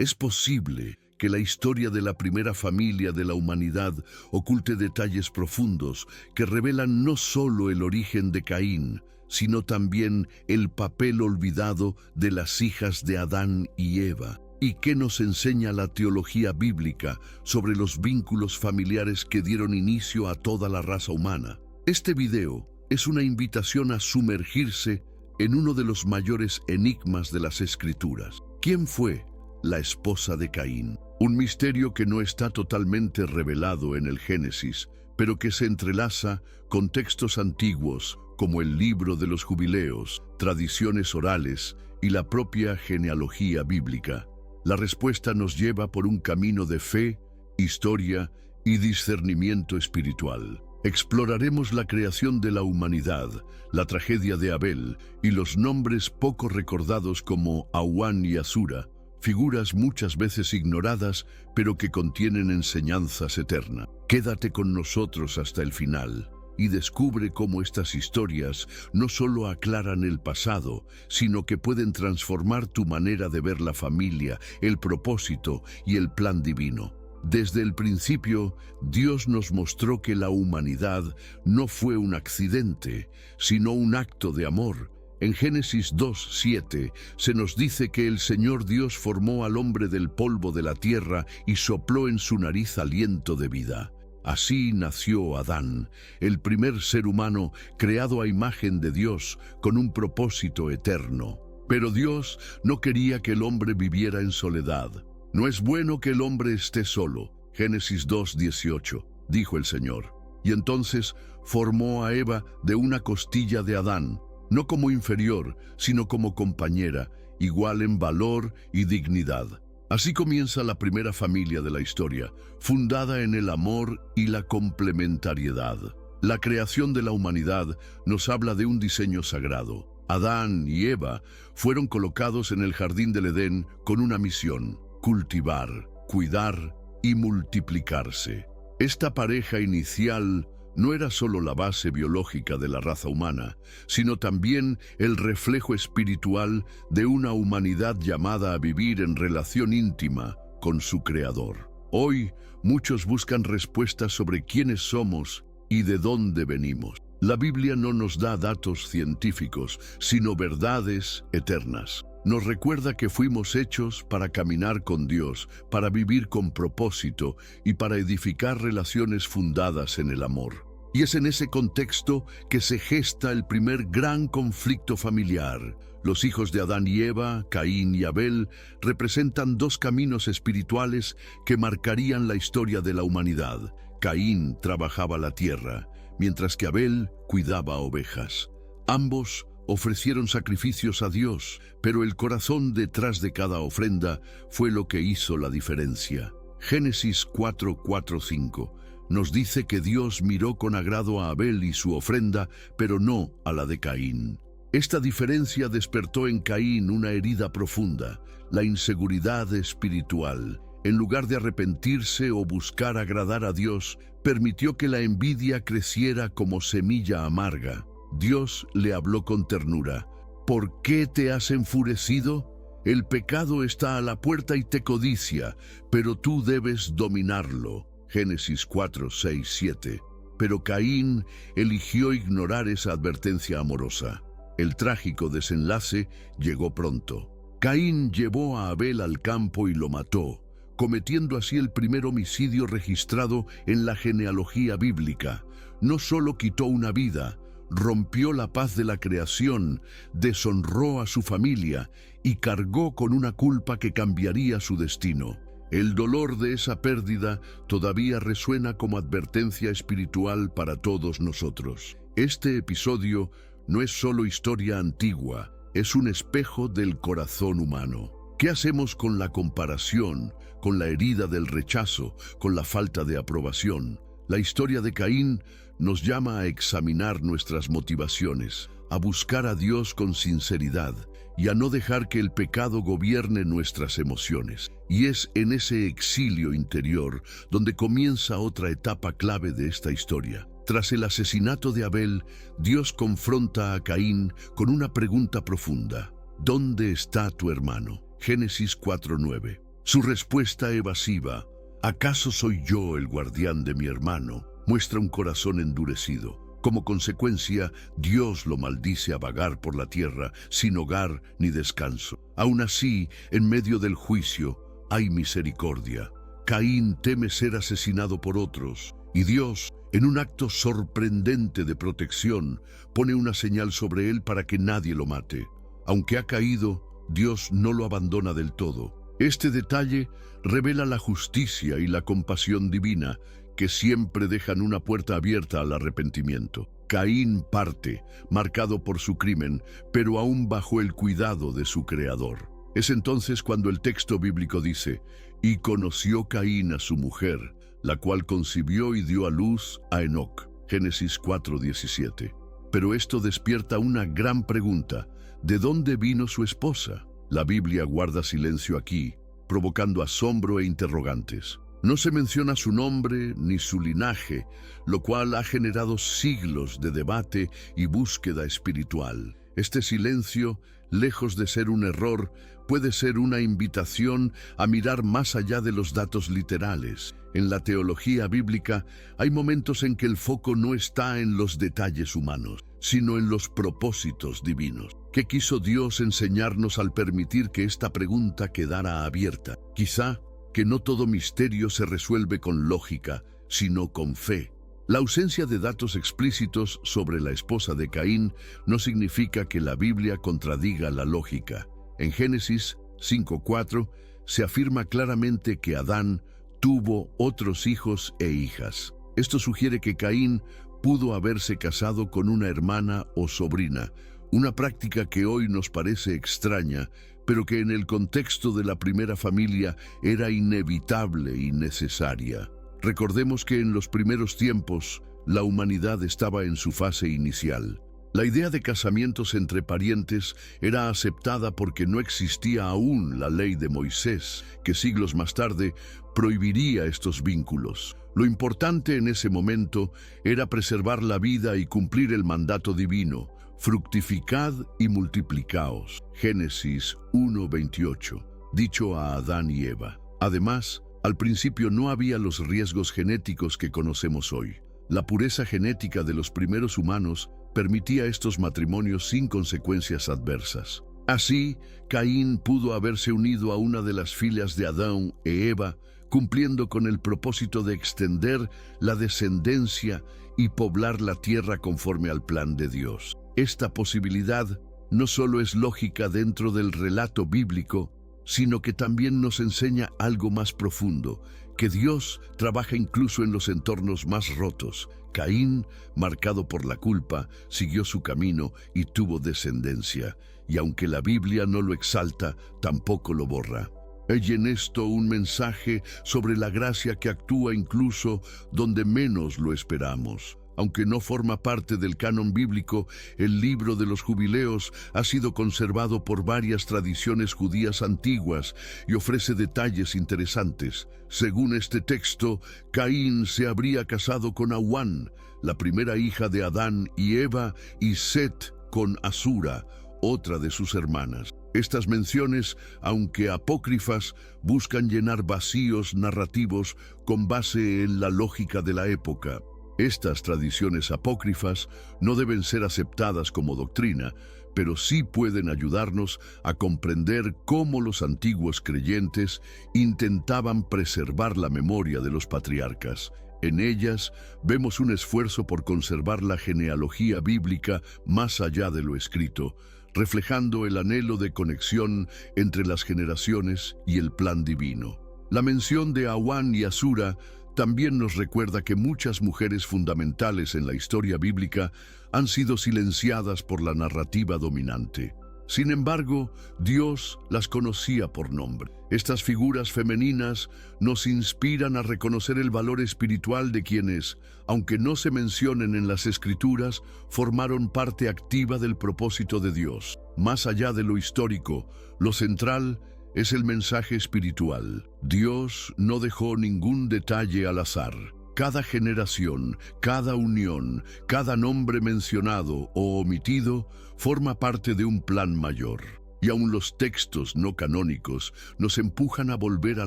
Es posible que la historia de la primera familia de la humanidad oculte detalles profundos que revelan no solo el origen de Caín, sino también el papel olvidado de las hijas de Adán y Eva. ¿Y qué nos enseña la teología bíblica sobre los vínculos familiares que dieron inicio a toda la raza humana? Este video es una invitación a sumergirse en uno de los mayores enigmas de las Escrituras. ¿Quién fue la esposa de Caín? Un misterio que no está totalmente revelado en el Génesis, pero que se entrelaza con textos antiguos como el libro de los jubileos, tradiciones orales y la propia genealogía bíblica. La respuesta nos lleva por un camino de fe, historia y discernimiento espiritual. Exploraremos la creación de la humanidad, la tragedia de Abel y los nombres poco recordados como Awan y Asura, figuras muchas veces ignoradas, pero que contienen enseñanzas eternas. Quédate con nosotros hasta el final y descubre cómo estas historias no solo aclaran el pasado, sino que pueden transformar tu manera de ver la familia, el propósito y el plan divino. Desde el principio, Dios nos mostró que la humanidad no fue un accidente, sino un acto de amor. En Génesis 2:7 se nos dice que el Señor Dios formó al hombre del polvo de la tierra y sopló en su nariz aliento de vida. Así nació Adán, el primer ser humano creado a imagen de Dios con un propósito eterno. Pero Dios no quería que el hombre viviera en soledad. No es bueno que el hombre esté solo. Génesis 2:18, dijo el Señor. Y entonces formó a Eva de una costilla de Adán, no como inferior, sino como compañera, igual en valor y dignidad. Así comienza la primera familia de la historia, fundada en el amor y la complementariedad. La creación de la humanidad nos habla de un diseño sagrado. Adán y Eva fueron colocados en el jardín del Edén con una misión: cultivar, cuidar y multiplicarse. Esta pareja inicial no era solo la base biológica de la raza humana, sino también el reflejo espiritual de una humanidad llamada a vivir en relación íntima con su Creador. Hoy, muchos buscan respuestas sobre quiénes somos y de dónde venimos. La Biblia no nos da datos científicos, sino verdades eternas. Nos recuerda que fuimos hechos para caminar con Dios, para vivir con propósito y para edificar relaciones fundadas en el amor. Y es en ese contexto que se gesta el primer gran conflicto familiar. Los hijos de Adán y Eva, Caín y Abel, representan dos caminos espirituales que marcarían la historia de la humanidad. Caín trabajaba la tierra, mientras que Abel cuidaba ovejas. Ambos ofrecieron sacrificios a Dios, pero el corazón detrás de cada ofrenda fue lo que hizo la diferencia. Génesis 4:4-5 nos dice que Dios miró con agrado a Abel y su ofrenda, pero no a la de Caín. Esta diferencia despertó en Caín una herida profunda, la inseguridad espiritual. En lugar de arrepentirse o buscar agradar a Dios, permitió que la envidia creciera como semilla amarga. Dios le habló con ternura. ¿Por qué te has enfurecido? El pecado está a la puerta y te codicia, pero tú debes dominarlo. Génesis 4:6-7. Pero Caín eligió ignorar esa advertencia amorosa. El trágico desenlace llegó pronto. Caín llevó a Abel al campo y lo mató, cometiendo así el primer homicidio registrado en la genealogía bíblica. No solo quitó una vida, rompió la paz de la creación, deshonró a su familia y cargó con una culpa que cambiaría su destino. El dolor de esa pérdida todavía resuena como advertencia espiritual para todos nosotros. Este episodio no es solo historia antigua, es un espejo del corazón humano. ¿Qué hacemos con la comparación, con la herida del rechazo, con la falta de aprobación? La historia de Caín nos llama a examinar nuestras motivaciones, a buscar a Dios con sinceridad y a no dejar que el pecado gobierne nuestras emociones. Y es en ese exilio interior donde comienza otra etapa clave de esta historia. Tras el asesinato de Abel, Dios confronta a Caín con una pregunta profunda: ¿dónde está tu hermano? Génesis 4:9. Su respuesta evasiva, ¿acaso soy yo el guardián de mi hermano?, muestra un corazón endurecido. Como consecuencia, Dios lo maldice a vagar por la tierra sin hogar ni descanso. Aún así, en medio del juicio, hay misericordia. Caín teme ser asesinado por otros, y Dios, en un acto sorprendente de protección, pone una señal sobre él para que nadie lo mate. Aunque ha caído, Dios no lo abandona del todo. Este detalle revela la justicia y la compasión divina, que siempre dejan una puerta abierta al arrepentimiento. Caín parte, marcado por su crimen, pero aún bajo el cuidado de su Creador. Es entonces cuando el texto bíblico dice: «Y conoció Caín a su mujer, la cual concibió y dio a luz a Enoc». Génesis 4:17. Pero esto despierta una gran pregunta: ¿de dónde vino su esposa? La Biblia guarda silencio aquí, provocando asombro e interrogantes. No se menciona su nombre ni su linaje, lo cual ha generado siglos de debate y búsqueda espiritual. Este silencio, lejos de ser un error, puede ser una invitación a mirar más allá de los datos literales. En la teología bíblica hay momentos en que el foco no está en los detalles humanos, sino en los propósitos divinos. ¿Qué quiso Dios enseñarnos al permitir que esta pregunta quedara abierta? Quizá que no todo misterio se resuelve con lógica, sino con fe. La ausencia de datos explícitos sobre la esposa de Caín no significa que la Biblia contradiga la lógica. En Génesis 5:4 se afirma claramente que Adán tuvo otros hijos e hijas. Esto sugiere que Caín pudo haberse casado con una hermana o sobrina, una práctica que hoy nos parece extraña, pero que en el contexto de la primera familia era inevitable y necesaria. Recordemos que en los primeros tiempos la humanidad estaba en su fase inicial. La idea de casamientos entre parientes era aceptada porque no existía aún la ley de Moisés, que siglos más tarde prohibiría estos vínculos. Lo importante en ese momento era preservar la vida y cumplir el mandato divino: fructificad y multiplicaos. Génesis 1:28, dicho a Adán y Eva. Además, al principio no había los riesgos genéticos que conocemos hoy. La pureza genética de los primeros humanos permitía estos matrimonios sin consecuencias adversas. Así, Caín pudo haberse unido a una de las filhas de Adán e Eva, cumpliendo con el propósito de extender la descendencia y poblar la tierra conforme al plan de Dios. Esta posibilidad no solo es lógica dentro del relato bíblico, sino que también nos enseña algo más profundo, que Dios trabaja incluso en los entornos más rotos. Caín, marcado por la culpa, siguió su camino y tuvo descendencia, y aunque la Biblia no lo exalta, tampoco lo borra. Hay en esto un mensaje sobre la gracia que actúa incluso donde menos lo esperamos. Aunque no forma parte del canon bíblico, el libro de los Jubileos ha sido conservado por varias tradiciones judías antiguas y ofrece detalles interesantes. Según este texto, Caín se habría casado con Awan, la primera hija de Adán y Eva, y Set con Asura, otra de sus hermanas. Estas menciones, aunque apócrifas, buscan llenar vacíos narrativos con base en la lógica de la época. Estas tradiciones apócrifas no deben ser aceptadas como doctrina, pero sí pueden ayudarnos a comprender cómo los antiguos creyentes intentaban preservar la memoria de los patriarcas. En ellas vemos un esfuerzo por conservar la genealogía bíblica más allá de lo escrito, reflejando el anhelo de conexión entre las generaciones y el plan divino. La mención de Awan y Asura también nos recuerda que muchas mujeres fundamentales en la historia bíblica han sido silenciadas por la narrativa dominante. Sin embargo, Dios las conocía por nombre. Estas figuras femeninas nos inspiran a reconocer el valor espiritual de quienes, aunque no se mencionen en las Escrituras, formaron parte activa del propósito de Dios. Más allá de lo histórico, lo central es el mensaje espiritual. Dios no dejó ningún detalle al azar. Cada generación, cada unión, cada nombre mencionado o omitido forma parte de un plan mayor. Y aun los textos no canónicos nos empujan a volver a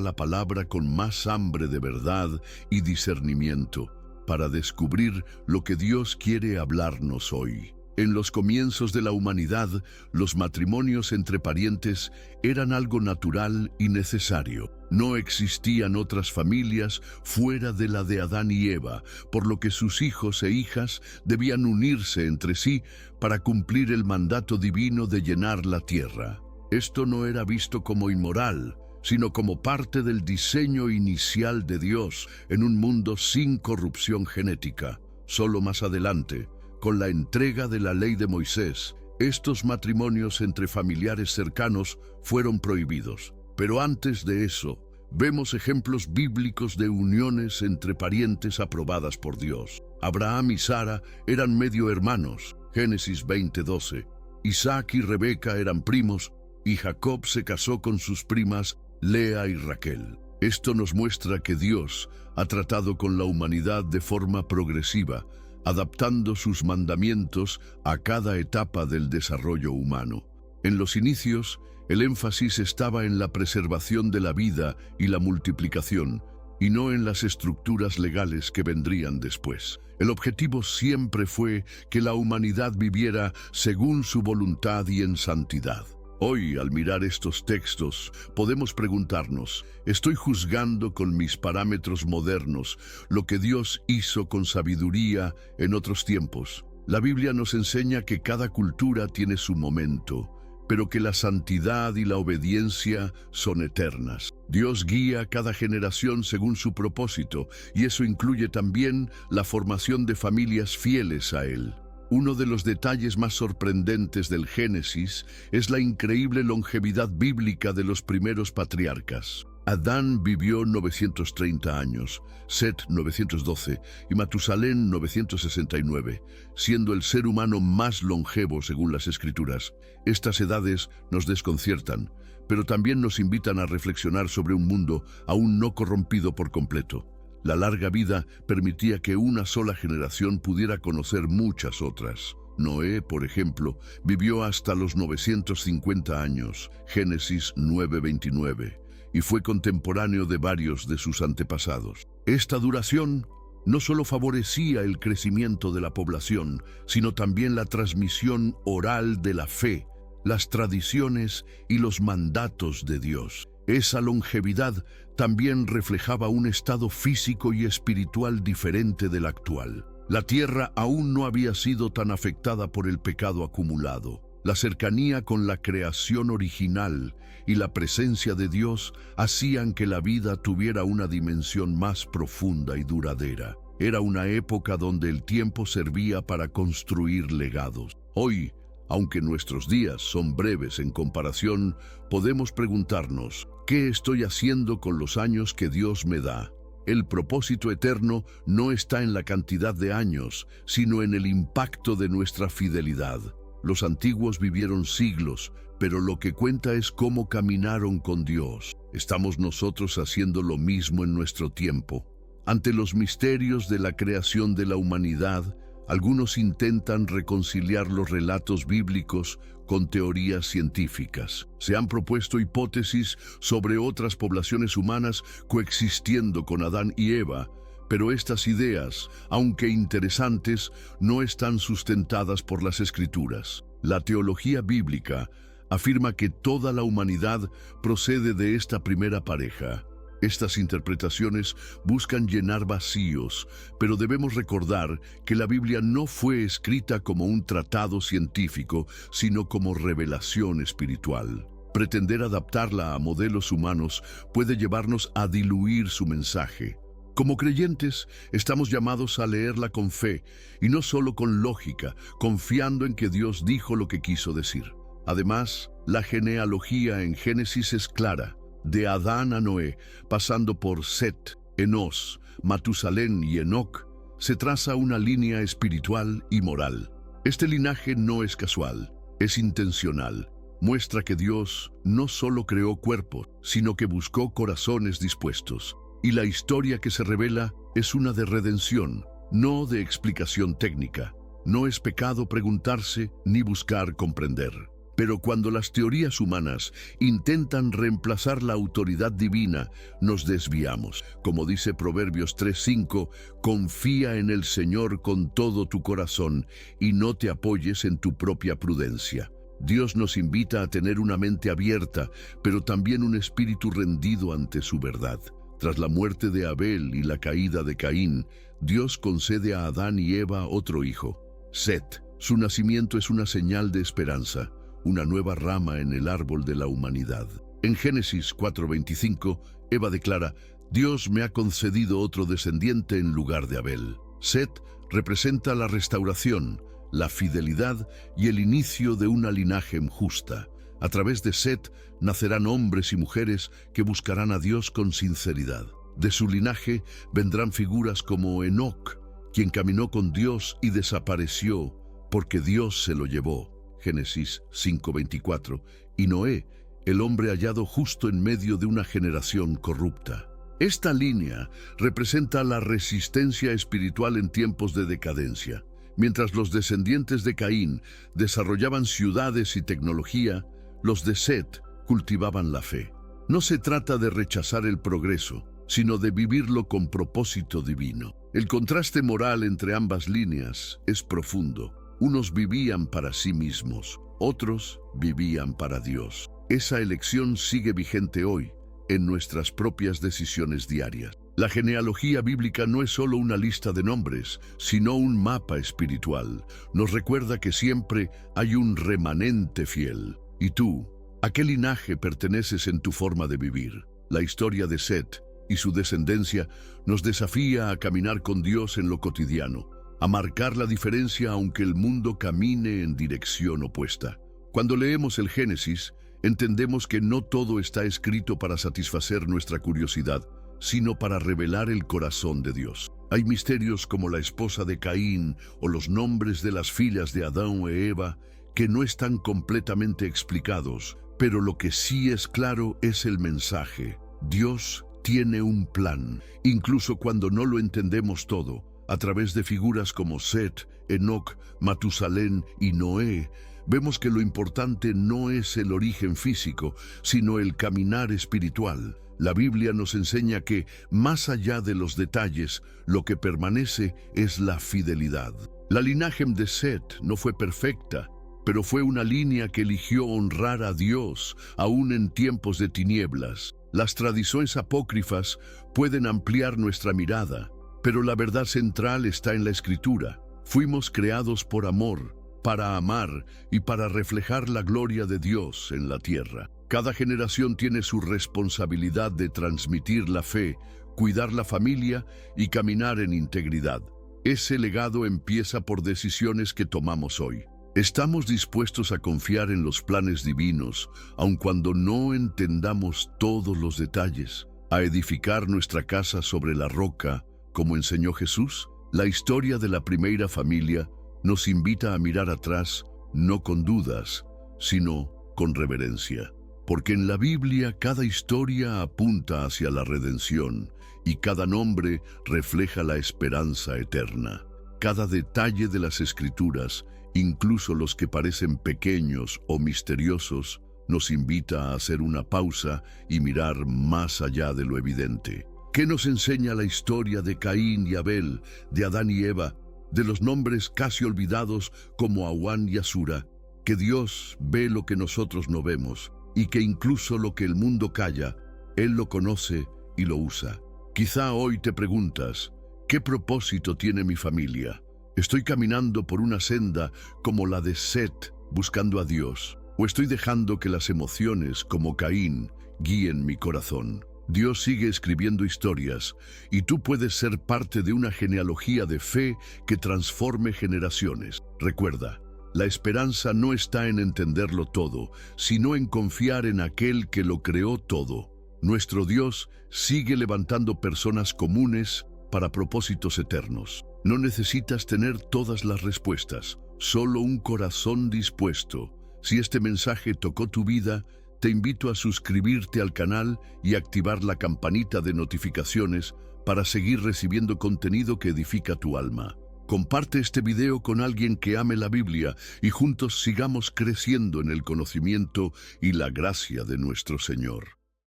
la palabra con más hambre de verdad y discernimiento, para descubrir lo que Dios quiere hablarnos hoy. En los comienzos de la humanidad, los matrimonios entre parientes eran algo natural y necesario. No existían otras familias fuera de la de Adán y Eva, por lo que sus hijos e hijas debían unirse entre sí para cumplir el mandato divino de llenar la tierra. Esto no era visto como inmoral, sino como parte del diseño inicial de Dios en un mundo sin corrupción genética. Solo más adelante, con la entrega de la ley de Moisés, estos matrimonios entre familiares cercanos fueron prohibidos. Pero antes de eso, vemos ejemplos bíblicos de uniones entre parientes aprobadas por Dios. Abraham y Sara eran medio hermanos, Génesis 20:12. Isaac y Rebeca eran primos, y Jacob se casó con sus primas Lea y Raquel. Esto nos muestra que Dios ha tratado con la humanidad de forma progresiva, adaptando sus mandamientos a cada etapa del desarrollo humano. En los inicios, el énfasis estaba en la preservación de la vida y la multiplicación, y no en las estructuras legales que vendrían después. El objetivo siempre fue que la humanidad viviera según su voluntad y en santidad. Hoy, al mirar estos textos, podemos preguntarnos, ¿estoy juzgando con mis parámetros modernos lo que Dios hizo con sabiduría en otros tiempos? La Biblia nos enseña que cada cultura tiene su momento, pero que la santidad y la obediencia son eternas. Dios guía a cada generación según su propósito, y eso incluye también la formación de familias fieles a Él. Uno de los detalles más sorprendentes del Génesis es la increíble longevidad bíblica de los primeros patriarcas. Adán vivió 930 años, Set 912 y Matusalén 969, siendo el ser humano más longevo según las Escrituras. Estas edades nos desconciertan, pero también nos invitan a reflexionar sobre un mundo aún no corrompido por completo. La larga vida permitía que una sola generación pudiera conocer muchas otras. Noé, por ejemplo, vivió hasta los 950 años, Génesis 9:29, y fue contemporáneo de varios de sus antepasados. Esta duración no solo favorecía el crecimiento de la población, sino también la transmisión oral de la fe, las tradiciones y los mandatos de Dios. Esa longevidad también reflejaba un estado físico y espiritual diferente del actual. La tierra aún no había sido tan afectada por el pecado acumulado. La cercanía con la creación original y la presencia de Dios hacían que la vida tuviera una dimensión más profunda y duradera. Era una época donde el tiempo servía para construir legados. Hoy, aunque nuestros días son breves en comparación, podemos preguntarnos, ¿qué estoy haciendo con los años que Dios me da? El propósito eterno no está en la cantidad de años, sino en el impacto de nuestra fidelidad. Los antiguos vivieron siglos, pero lo que cuenta es cómo caminaron con Dios. ¿Estamos nosotros haciendo lo mismo en nuestro tiempo? Ante los misterios de la creación de la humanidad, algunos intentan reconciliar los relatos bíblicos con teorías científicas. Se han propuesto hipótesis sobre otras poblaciones humanas coexistiendo con Adán y Eva, pero estas ideas, aunque interesantes, no están sustentadas por las Escrituras. La teología bíblica afirma que toda la humanidad procede de esta primera pareja. Estas interpretaciones buscan llenar vacíos, pero debemos recordar que la Biblia no fue escrita como un tratado científico, sino como revelación espiritual. Pretender adaptarla a modelos humanos puede llevarnos a diluir su mensaje. Como creyentes, estamos llamados a leerla con fe, y no solo con lógica, confiando en que Dios dijo lo que quiso decir. Además, la genealogía en Génesis es clara. De Adán a Noé, pasando por Set, Enos, Matusalén y Enoc, se traza una línea espiritual y moral. Este linaje no es casual, es intencional. Muestra que Dios no solo creó cuerpos, sino que buscó corazones dispuestos. Y la historia que se revela es una de redención, no de explicación técnica. No es pecado preguntarse ni buscar comprender. Pero cuando las teorías humanas intentan reemplazar la autoridad divina, nos desviamos. Como dice Proverbios 3:5, confía en el Señor con todo tu corazón y no te apoyes en tu propia prudencia. Dios nos invita a tener una mente abierta, pero también un espíritu rendido ante su verdad. Tras la muerte de Abel y la caída de Caín, Dios concede a Adán y Eva otro hijo, Set. Su nacimiento es una señal de esperanza, una nueva rama en el árbol de la humanidad. En Génesis 4:25, Eva declara, Dios me ha concedido otro descendiente en lugar de Abel. Set representa la restauración, la fidelidad y el inicio de una linaje justa. A través de Set nacerán hombres y mujeres que buscarán a Dios con sinceridad. De su linaje vendrán figuras como Enoc, quien caminó con Dios y desapareció porque Dios se lo llevó. Génesis 5:24, y Noé, el hombre hallado justo en medio de una generación corrupta. Esta línea representa la resistencia espiritual en tiempos de decadencia. Mientras los descendientes de Caín desarrollaban ciudades y tecnología, los de Set cultivaban la fe. No se trata de rechazar el progreso, sino de vivirlo con propósito divino. El contraste moral entre ambas líneas es profundo. Unos vivían para sí mismos, otros vivían para Dios. Esa elección sigue vigente hoy, en nuestras propias decisiones diarias. La genealogía bíblica no es solo una lista de nombres, sino un mapa espiritual. Nos recuerda que siempre hay un remanente fiel. ¿Y tú? ¿A qué linaje perteneces en tu forma de vivir? La historia de Set y su descendencia nos desafía a caminar con Dios en lo cotidiano, a marcar la diferencia aunque el mundo camine en dirección opuesta. Cuando leemos el Génesis, entendemos que no todo está escrito para satisfacer nuestra curiosidad, sino para revelar el corazón de Dios. Hay misterios como la esposa de Caín o los nombres de las fillas de Adán e Eva que no están completamente explicados, pero lo que sí es claro es el mensaje. Dios tiene un plan, incluso cuando no lo entendemos todo. A través de figuras como Set, Enoc, Matusalén y Noé, vemos que lo importante no es el origen físico, sino el caminar espiritual. La Biblia nos enseña que, más allá de los detalles, lo que permanece es la fidelidad. La linaje de Set no fue perfecta, pero fue una línea que eligió honrar a Dios, aún en tiempos de tinieblas. Las tradiciones apócrifas pueden ampliar nuestra mirada, pero la verdad central está en la Escritura. Fuimos creados por amor, para amar y para reflejar la gloria de Dios en la tierra. Cada generación tiene su responsabilidad de transmitir la fe, cuidar la familia y caminar en integridad. Ese legado empieza por decisiones que tomamos hoy. ¿Estamos dispuestos a confiar en los planes divinos, aun cuando no entendamos todos los detalles? ¿A edificar nuestra casa sobre la roca, como enseñó Jesús? La historia de la primera familia nos invita a mirar atrás, no con dudas, sino con reverencia. Porque en la Biblia cada historia apunta hacia la redención y cada nombre refleja la esperanza eterna. Cada detalle de las Escrituras, incluso los que parecen pequeños o misteriosos, nos invita a hacer una pausa y mirar más allá de lo evidente. ¿Qué nos enseña la historia de Caín y Abel, de Adán y Eva, de los nombres casi olvidados como Awan y Asura? Que Dios ve lo que nosotros no vemos y que incluso lo que el mundo calla, Él lo conoce y lo usa. Quizá hoy te preguntas, ¿qué propósito tiene mi familia? ¿Estoy caminando por una senda como la de Set, buscando a Dios? ¿O estoy dejando que las emociones, como Caín, guíen mi corazón? Dios sigue escribiendo historias y tú puedes ser parte de una genealogía de fe que transforme generaciones. Recuerda, la esperanza no está en entenderlo todo, sino en confiar en aquel que lo creó todo. Nuestro Dios sigue levantando personas comunes para propósitos eternos. No necesitas tener todas las respuestas, solo un corazón dispuesto. Si este mensaje tocó tu vida, te invito a suscribirte al canal y activar la campanita de notificaciones para seguir recibiendo contenido que edifica tu alma. Comparte este video con alguien que ame la Biblia y juntos sigamos creciendo en el conocimiento y la gracia de nuestro Señor.